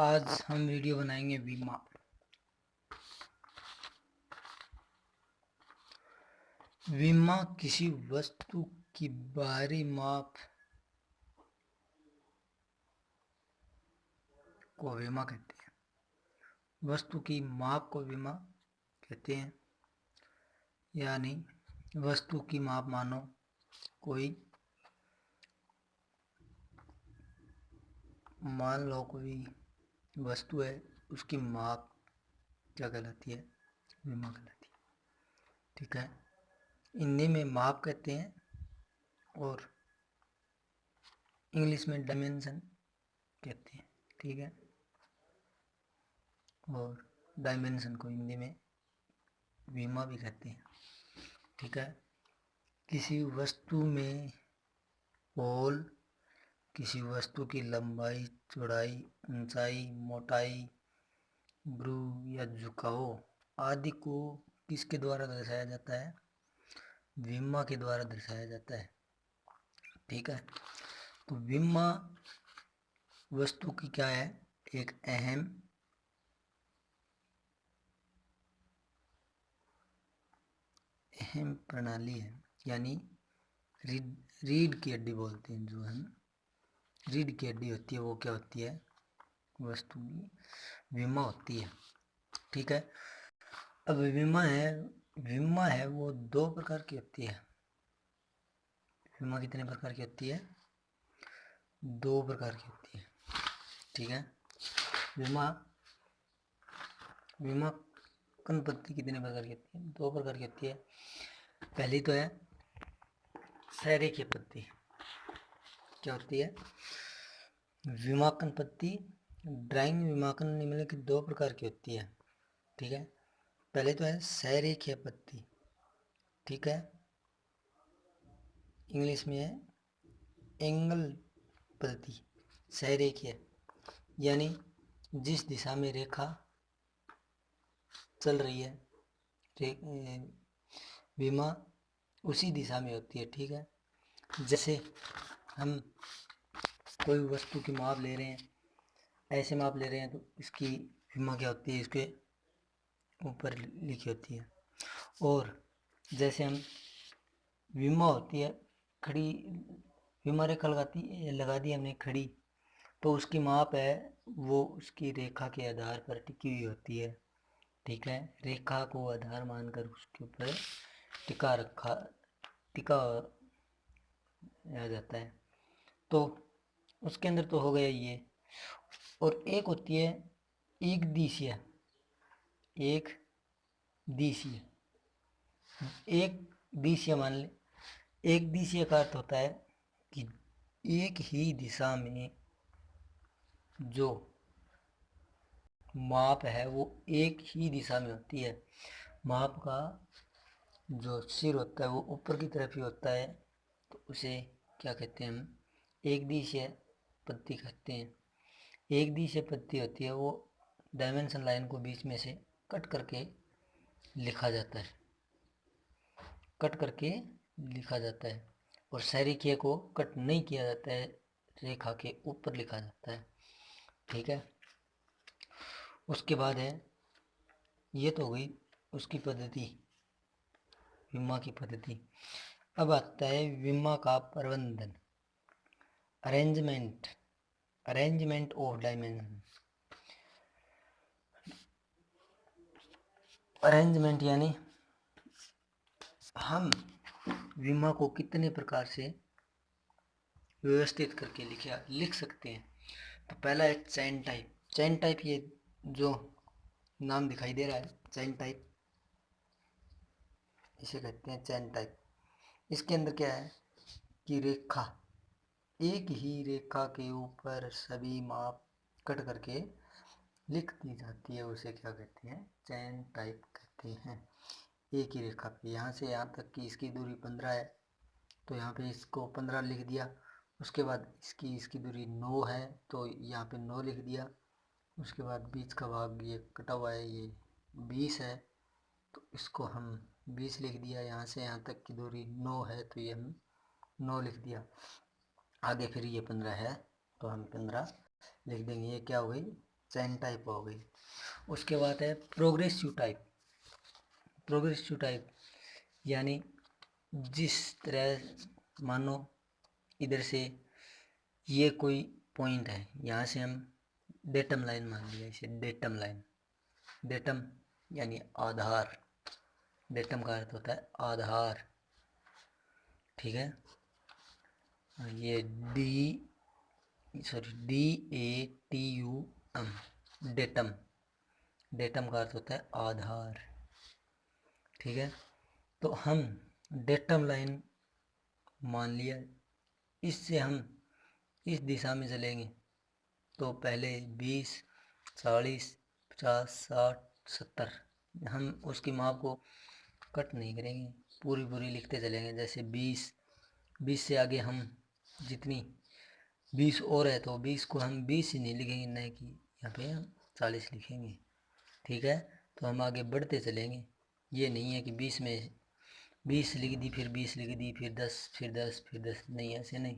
आज हम वीडियो बनाएंगे विमा। विमा किसी वस्तु की बाहरी माप को विमा कहते हैं। वस्तु की माप को विमा कहते हैं। यानी वस्तु की माप मानो कोई, मान लो कोई वस्तु है, उसकी माप क्या कहलाती है? विमा कहलाती है। ठीक है, हिंदी में माप कहते हैं और इंग्लिश में डायमेंशन कहते हैं। ठीक है, और डायमेंशन को हिंदी में विमा भी कहते हैं। ठीक है, किसी वस्तु में होल, किसी वस्तु की लंबाई, चौड़ाई, ऊंचाई, मोटाई, ग्रू या झुकाव आदि को किसके द्वारा दर्शाया जाता है? विमा के द्वारा दर्शाया जाता है। ठीक है, तो विमा वस्तु की क्या है? एक अहम प्रणाली है। यानी रीढ़ की हड्डी बोलते हैं, जो हम रीढ़ की हड्डी होती है वो क्या होती है? वस्तु की विमा होती है। ठीक है, अब विमा है वो दो प्रकार की होती है। विमा कितने प्रकार की होती है? दो प्रकार की होती है। ठीक है, विमा संपत्ति कितने प्रकार की होती है? दो प्रकार की होती है। पहली तो है सहरेखीय पत्ती। क्या होती है? विमाकन पत्ती, ड्राइंग विमाकन निम्नलिखित दो प्रकार की होती है। ठीक है, पहले तो है सहरेखीय पत्ती। ठीक है, इंग्लिश में है एंगल पत्ती। सहरेखीय यानी जिस दिशा में रेखा चल रही है विमा उसी दिशा में होती है। ठीक है, जैसे हम कोई वस्तु की माप ले रहे हैं, ऐसे माप ले रहे हैं, तो इसकी विमा क्या होती है? इसके ऊपर लिखी होती है। और जैसे हम विमा होती है खड़ी, विमा रेखा लगा दी हमने खड़ी, तो उसकी माप है वो उसकी रेखा के आधार पर टिकी हुई होती है। ठीक है, रेखा को आधार मानकर उसके ऊपर टिका आ जाता है। तो उसके अंदर तो हो गया ये। और एक होती है एक दिशीय। एक दिशीय मान ले, एक दिशीय का अर्थ होता है कि एक ही दिशा में जो माप है वो एक ही दिशा में होती है। माप का जो सिर होता है वो ऊपर की तरफ ही होता है, तो उसे क्या कहते हैं? हम एक दिशीय पत्ती कहते हैं। एक दिशीय पत्ती होती है वो डायमेंशन लाइन को बीच में से कट करके लिखा जाता है, और सहरेखीय को कट नहीं किया जाता है, रेखा के ऊपर लिखा जाता है। ठीक है, उसके बाद है, ये तो हो गई उसकी पद्धति, विमा की पद्धति। अब आता है विमा का प्रबंधन, अरेंजमेंट ऑफ डायमेंशन। अरेंजमेंट यानी हम विमा को कितने प्रकार से व्यवस्थित करके लिख सकते हैं। तो पहला है चैन टाइप। चैन टाइप, ये जो नाम दिखाई दे रहा है चैन टाइप, इसे कहते हैं चैन टाइप। इसके अंदर क्या है कि रेखा, एक ही रेखा के ऊपर सभी माप कट करके लिख दी जाती है, उसे क्या कहते हैं? चैन टाइप कहते हैं। एक ही रेखा पे यहाँ से यहाँ तक की इसकी दूरी 15 है, तो यहाँ पे इसको 15 लिख दिया। उसके बाद इसकी दूरी 9 है, तो यहाँ पे 9 लिख दिया। उसके बाद बीच का भाग ये कटा हुआ है, ये 20 है, तो इसको हम 20 लिख दिया। यहाँ से यहाँ तक की दूरी 9 है, तो ये हम 9 लिख दिया। आगे फिर ये 15 है, तो हम 15 लिख देंगे। ये क्या हो गई? चेन टाइप हो गई। उसके बाद है प्रोग्रेसिव टाइप। प्रोग्रेसिव टाइप यानी जिस तरह मानो इधर से ये कोई पॉइंट है, यहाँ से हम डेटम लाइन मान लिया इसे, डेटम लाइन। डेटम यानी आधार, डेटम का अर्थ होता है आधार, ठीक है। ये DATUM, डेटम, डेटम का अर्थ होता है आधार, ठीक है। तो हम डेटम लाइन मान लिया, इससे हम इस दिशा में चलेंगे तो पहले 20, 40, 50, 60, 70, हम उसकी माप को कट नहीं करेंगे, पूरी पूरी लिखते चलेंगे। जैसे 20 से आगे हम जितनी 20 और है तो 20 को हम 20 ही नहीं लिखेंगे, नहीं कि यहाँ पे हम 40 लिखेंगे, ठीक है। तो हम आगे बढ़ते चलेंगे, ये नहीं है कि 20 में 20 लिख दी, फिर 20 लिख दी, फिर 10, फिर 10, फिर 10, नहीं, ऐसे नहीं।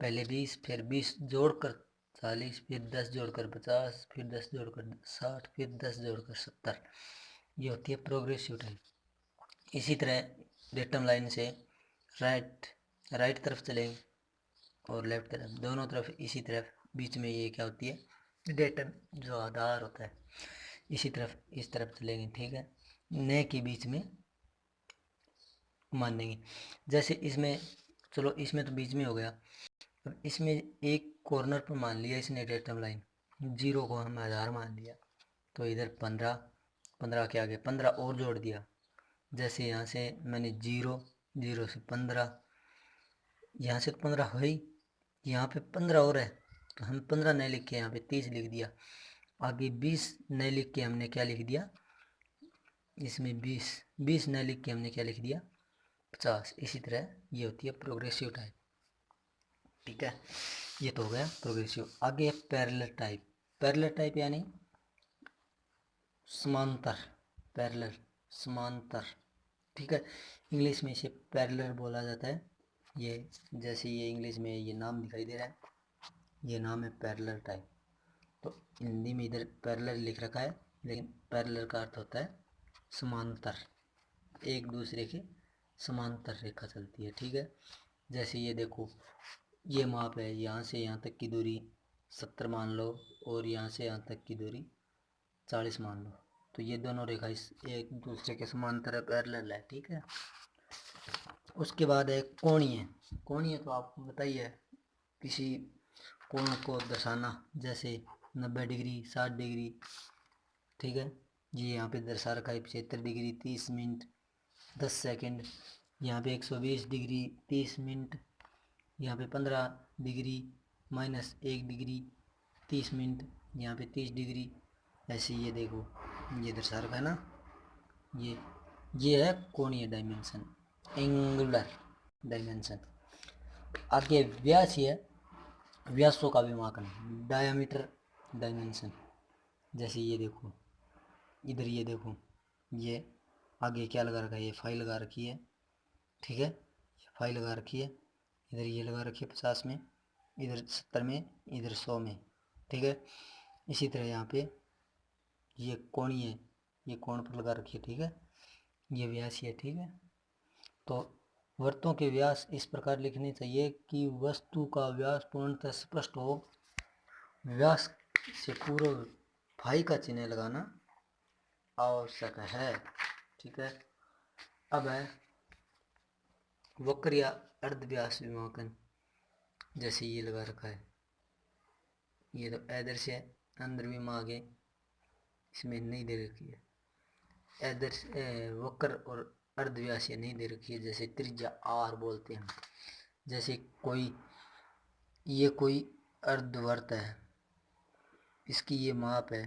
पहले 20, फिर 20 जोड़कर 40, फिर 10 जोड़कर 50, फिर 10 जोड़कर 60, फिर 10 जोड़कर 70, ये होती है प्रोग्रेसिव टाइप। इसी तरह डेटम लाइन से राइट तरफ चलेंगे और लेफ्ट तरफ, दोनों तरफ इसी तरफ, बीच में ये क्या होती है, डेटम जो आधार होता है, इसी तरफ इस तरफ चलेंगे, ठीक है। न के बीच में मानेंगे। जैसे इसमें, चलो इसमें तो बीच में हो गया, अब इसमें एक कॉर्नर पर मान लिया इसने डेटम लाइन, 0 को हम आधार मान लिया, तो इधर 15, 15 के आगे 15 और जोड़ दिया। जैसे यहाँ से मैंने 0, 0 से 15, यहाँ से 15 है ही, यहाँ पे 15 और है, तो हम 15 नए लिख के यहाँ पे 30 लिख दिया। आगे 20 नए लिख के हमने क्या लिख दिया, इसमें 20 नए लिख के हमने क्या लिख दिया, 50। इसी तरह ये होती है प्रोग्रेसिव टाइप, ठीक है। ये तो हो गया प्रोग्रेसिव। आगे है पैरेलल टाइप। पैरेलल टाइप यानी समांतर, पैरेलल समांतर, ठीक है। इंग्लिश में इसे पैरेलल बोला जाता है। ये जैसे ये इंग्लिश में ये नाम दिखाई दे रहा है, ये नाम है पैरेलल टाइप। तो हिंदी में इधर पैरेलल लिख रखा है, लेकिन पैरेलल का अर्थ होता है समांतर, एक दूसरे के समांतर रेखा चलती है, ठीक है। जैसे ये देखो, ये माप है, यहाँ से यहाँ तक की दूरी 70 मान लो, और यहाँ से यहाँ तक की दूरी 40 मान लो, तो ये दोनों रेखा इस एक दूसरे के समांतर है, पैरेलल है, ठीक है। उसके बाद है कोणीय। कोणीय तो आपको बताइए, किसी कोण को दर्शाना, जैसे 90 डिग्री, 60 डिग्री, ठीक है। ये यहाँ पे दर्शा रखा है 75 डिग्री 30 मिनट 10 सेकंड, यहाँ पे 120 डिग्री 30 मिनट, यहाँ पे 15 डिग्री -1 डिग्री 30 मिनट, यहाँ पे 30 डिग्री। ऐसे ये देखो, ये दर्शा रखा है ना, ये है कोणीय डायमेंशन, एंगुलर डायमेंशन। आगे व्यास है, व्यासों का विमाकन, डायमीटर डायमेंशन। जैसे ये देखो, इधर ये देखो, ये आगे क्या लगा रखा है, ये फाई लगा रखी है, ठीक है, फाई लगा रखी है, इधर ये लगा रखी है 50 में, इधर 70 में, इधर 100 में, ठीक है। इसी तरह यहाँ पे ये कोणीय, ये कोण पर लगा रखी है, ठीक है, ये व्यास है, ठीक है। तो वृत्तों के व्यास इस प्रकार लिखने चाहिए कि वस्तु का व्यास पूर्णतः स्पष्ट हो। व्यास से पूर्व फाई का चिन्ह लगाना आवश्यक है, ठीक है। अब है वक्र या अर्धव्यास विमाकन। जैसे ये लगा रखा है, ये तो आदर्श है, अंदर भी आगे इसमें नहीं दे रखी है, आदर्श वक्र और अर्धव्यास ये नहीं दे रखी है। जैसे त्रिज्या आर बोलते हैं, जैसे ये कोई अर्धवर्त है, इसकी ये माप है,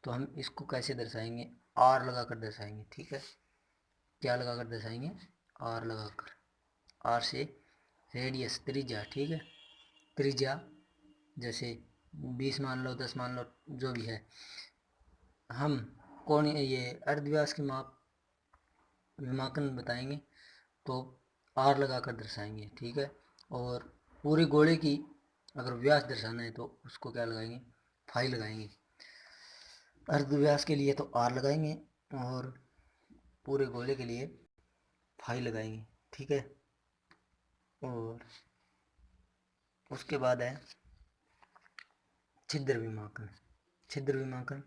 तो हम इसको कैसे दर्शाएंगे, आर लगाकर दर्शाएंगे, ठीक है। क्या लगाकर दर्शाएंगे, आर लगाकर, आर से रेडियस त्रिज्या, ठीक है। त्रिज्या जैसे 20 मान लो, 10 मान लो, जो भी है, हम कौन ये अर्धव्यास की माप विमाकन बताएंगे तो आर लगाकर दर्शाएंगे, ठीक है। और पूरी गोले की अगर व्यास दर्शाना है तो उसको क्या लगाएंगे, फाई लगाएंगे। अर्धव्यास के लिए तो आर लगाएंगे और पूरे गोले के लिए फाई लगाएंगे, ठीक है। और उसके बाद है छिद्र विमाकन। छिद्र विमाकन,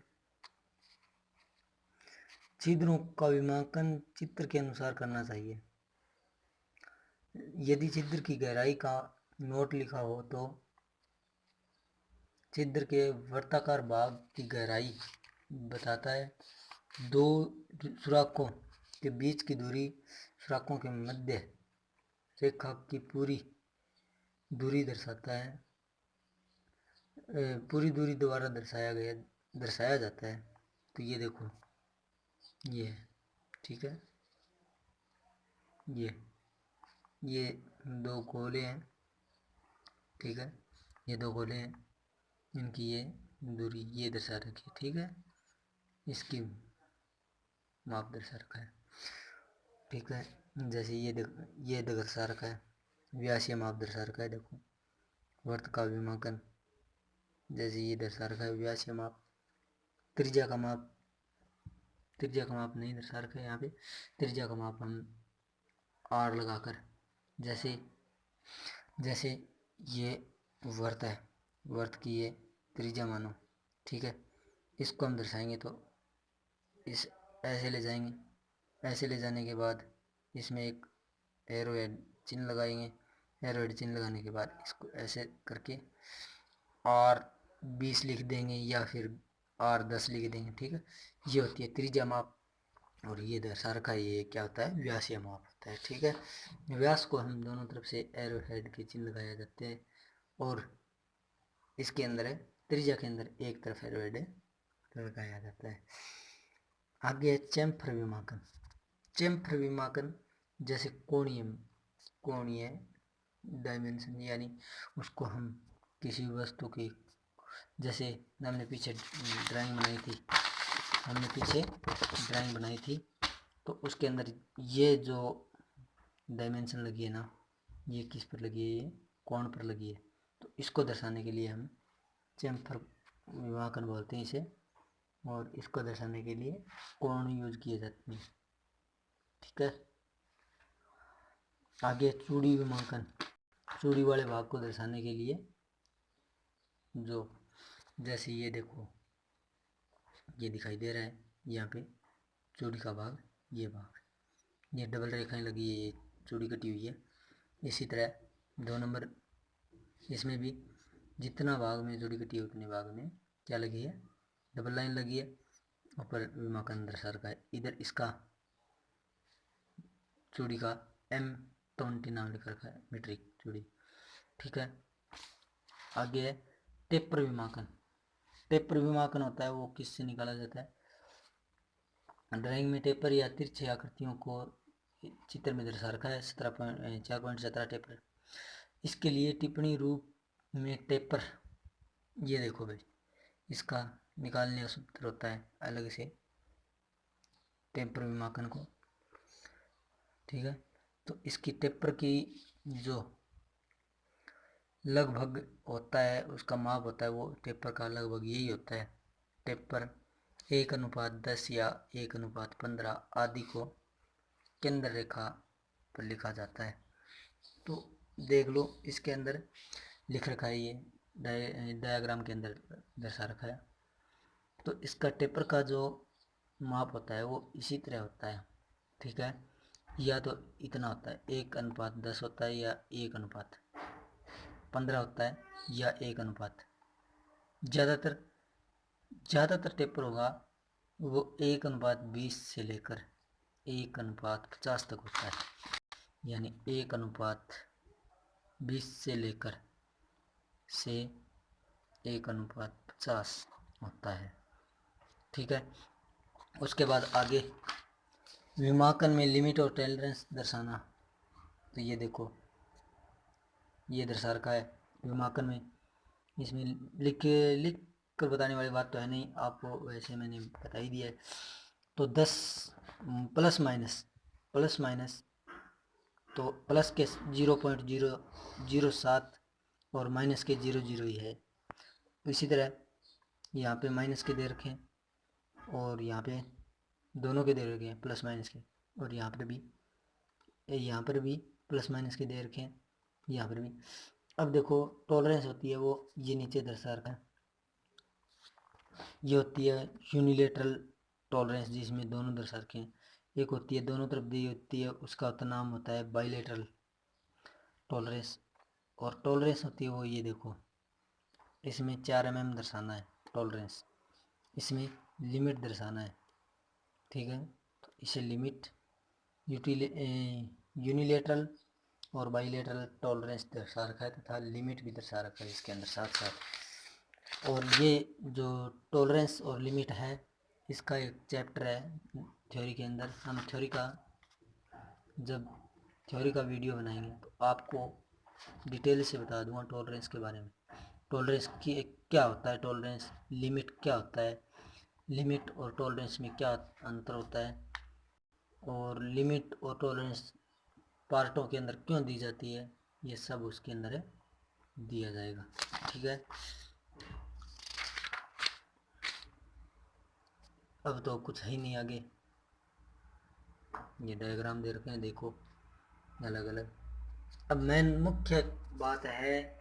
छिद्रों का विमाकन चित्र के अनुसार करना चाहिए। यदि छिद्र की गहराई का नोट लिखा हो तो छिद्र के वृत्ताकार भाग की गहराई बताता है। दो सुराखों के बीच की दूरी सुराखों के मध्य रेखा की पूरी दूरी दर्शाता है। पूरी दूरी द्वारा दर्शाया जाता है। तो ये देखो, ये है, ठीक है। ये दो गोले हैं, ठीक है। ये दो गोले हैं, इनकी ये दूरी ये दर्शा रखी है, ठीक है। इसकी माप दर्शा रखा है, ठीक है। जैसे ये दर्शा रखा है, व्यासीय माप दर्शा रखा है। देखो वर्त का विमाकन जैसे ये दर्शा रखा है, व्यासीय माप। त्रिज्या का माप नहीं दर्शा रखा है यहाँ पे। त्रिज्या का माप हम आर लगाकर, जैसे ये वर्त है, वर्त की ये त्रिज्या मानो, ठीक है। इसको हम दर्शाएंगे तो इस ऐसे ले जाएंगे। ऐसे ले जाने के बाद इसमें एक एरोहेड चिन्ह लगाएंगे। एरोहेड चिन्ह लगाने के बाद इसको ऐसे करके R20 लिख देंगे या फिर R10 लिख देंगे, ठीक है। ये होती है त्रिज्या माप। और ये दर्शा रखा है, ये क्या होता है, व्यासीय माप होता है, ठीक है। व्यास को हम दोनों तरफ से एरोहेड के चिन्ह लगाए जाते हैं और इसके अंदर है, त्रिज्या के अंदर एक तरफ एरोहेड लगाया जाता है। आगे है चैम्फर विमाकन। चैम्फर विमाकन जैसे कोणीय डायमेंशन, यानी उसको हम किसी वस्तु की, जैसे हमने पीछे ड्राइंग बनाई थी तो उसके अंदर ये जो डायमेंशन लगी है ना, ये किस पर लगी है, ये कोण पर लगी है। तो इसको दर्शाने के लिए हम चैम्फर विमाकन बोलते हैं इसे, और इसको दर्शाने के लिए कोण यूज किए जाते हैं, ठीक है। आगे चूड़ी विमाकन। चूड़ी वाले भाग को दर्शाने के लिए जो, जैसे ये देखो, ये दिखाई दे रहा है यहाँ पे चूड़ी का भाग, ये भाग, ये डबल रेखाएं लगी है, ये चूड़ी कटी हुई है। इसी तरह 2 नंबर, इसमें भी जितना भाग में चूड़ी कटी है उतने भाग में क्या लगी है, डबल लाइन लगी है। ऊपर विमाकन दर्शा रखा है। इधर इसका चूड़ी का M20 नाम लिख रखा है, मीट्रिक चूड़ी, ठीक है। आगे है टेपर विमाकन। टेपर विमाकन होता है वो किससे निकाला जाता है, ड्राइंग में टेपर या तिरछे आकृतियों को चित्र में दर्शा रखा है। 4.17 टेपर। इसके लिए टिप्पणी रूप में टेपर, ये देखो भाई, इसका निकालने का सूत्र होता है अलग से टेपर विमाकन को, ठीक है। तो इसकी टेपर की जो लगभग होता है, उसका माप होता है, वो टेपर का लगभग यही होता है। टेपर 1:10 या 1:15 आदि को केंद्र रेखा पर लिखा जाता है। तो देख लो, इसके अंदर लिख रखा है, ये डायग्राम के अंदर दर्शा रखा है। तो इसका टेपर का जो माप होता है वो इसी तरह होता है, ठीक है। या तो इतना होता है, 1:10 होता है, या 1:15 होता है, या 1 ज़्यादातर टेपर होगा वो 1:20 से लेकर 1:50 तक होता है। यानी 1:20 से लेकर 1:50 होता है, ठीक है। उसके बाद आगे विमाकन में लिमिट और टॉलरेंस दर्शाना। तो ये देखो, ये दर्शा रखा है विमाकन में। इसमें लिख कर बताने वाली बात तो है नहीं, आपको वैसे मैंने बता ही दिया है। तो 10 प्लस माइनस तो प्लस के 0.007 और माइनस के 0.0 ही है। इसी तरह यहाँ पे माइनस के दे रखे हैं, और यहाँ पे दोनों के दे रखे हैं प्लस माइनस के, और यहाँ पर भी प्लस माइनस के दे रखे हैं, यहाँ पर भी। अब देखो टॉलरेंस होती है वो ये नीचे दर्शा रखा है, ये होती है यूनिलेटरल टॉलरेंस जिसमें दोनों दर्शा रखे हैं। एक होती है दोनों तरफ दी होती है, उसका नाम होता है बाइलेटरल टॉलरेंस। और टॉलरेंस होती है वो ये देखो, इसमें 4 mm दर्शाना है टॉलरेंस, इसमें लिमिट दर्शाना है, ठीक है। तो इसे लिमिट यूनिलेटरल और बाइलेटरल टॉलरेंस दर्शा रखा है तथा लिमिट भी दर्शा रखा है इसके अंदर साथ साथ। और ये जो टॉलरेंस और लिमिट है इसका एक चैप्टर है थ्योरी के अंदर। हम जब थ्योरी का वीडियो बनाएंगे तो आपको डिटेल से बता दूंगा टॉलरेंस के बारे में। टॉलरेंस की क्या होता है, टॉलरेंस लिमिट क्या होता है, लिमिट और टॉलरेंस में क्या अंतर होता है, और लिमिट और टॉलरेंस पार्टों के अंदर क्यों दी जाती है, ये सब उसके अंदर है दिया जाएगा, ठीक है। अब तो कुछ है ही नहीं आगे, ये डायग्राम दे रखे हैं देखो अलग अलग। अब मेन मुख्य बात है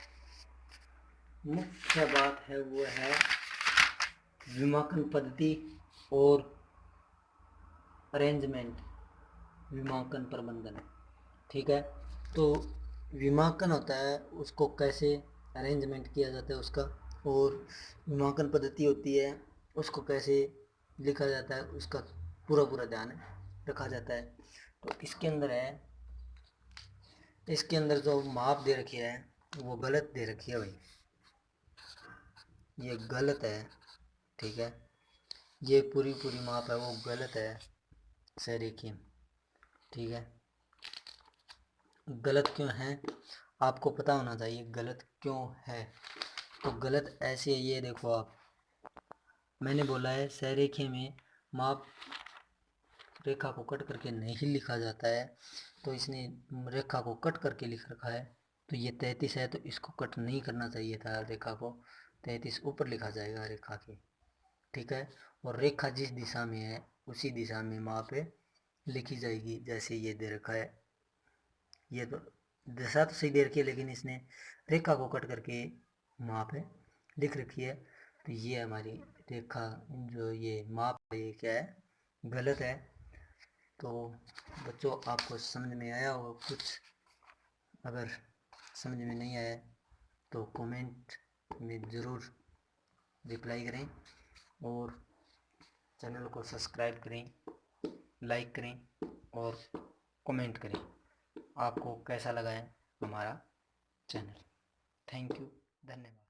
वो है विमाकन पद्धति और अरेंजमेंट, विमाकन प्रबंधन, ठीक है। तो विमाकन होता है उसको कैसे अरेंजमेंट किया जाता है उसका, और विमाकन पद्धति होती है उसको कैसे लिखा जाता है उसका पूरा पूरा ध्यान रखा जाता है। तो इसके अंदर जो माप दे रखी है वो गलत दे रखी है भाई, ये गलत है, ठीक है। ये पूरी पूरी माप है वो गलत है सरेखीय, ठीक है। गलत क्यों है आपको पता होना चाहिए, गलत क्यों है। तो गलत ऐसे है, ये देखो आप, मैंने बोला है सरेखीय में माप रेखा को कट करके नहीं लिखा जाता है, तो इसने रेखा को कट करके लिख रखा है। तो ये 33 है तो इसको कट नहीं करना चाहिए था, रेखा को 33 ऊपर लिखा जाएगा रेखा के, ठीक है। और रेखा जिस दिशा में है उसी दिशा में माप लिखी जाएगी, जैसे ये दे रखा है। ये तो दिशा तो सही दे रखी है लेकिन इसने रेखा को कट करके माप लिख रखी है। तो ये हमारी रेखा जो ये माप है ये क्या है, गलत है। तो बच्चों आपको समझ में आया होगा कुछ, अगर समझ में नहीं आया तो कमेंट में ज़रूर रिप्लाई करें, और चैनल को सब्सक्राइब करें, लाइक करें और कमेंट करें आपको कैसा लगा है हमारा चैनल। थैंक यू, धन्यवाद।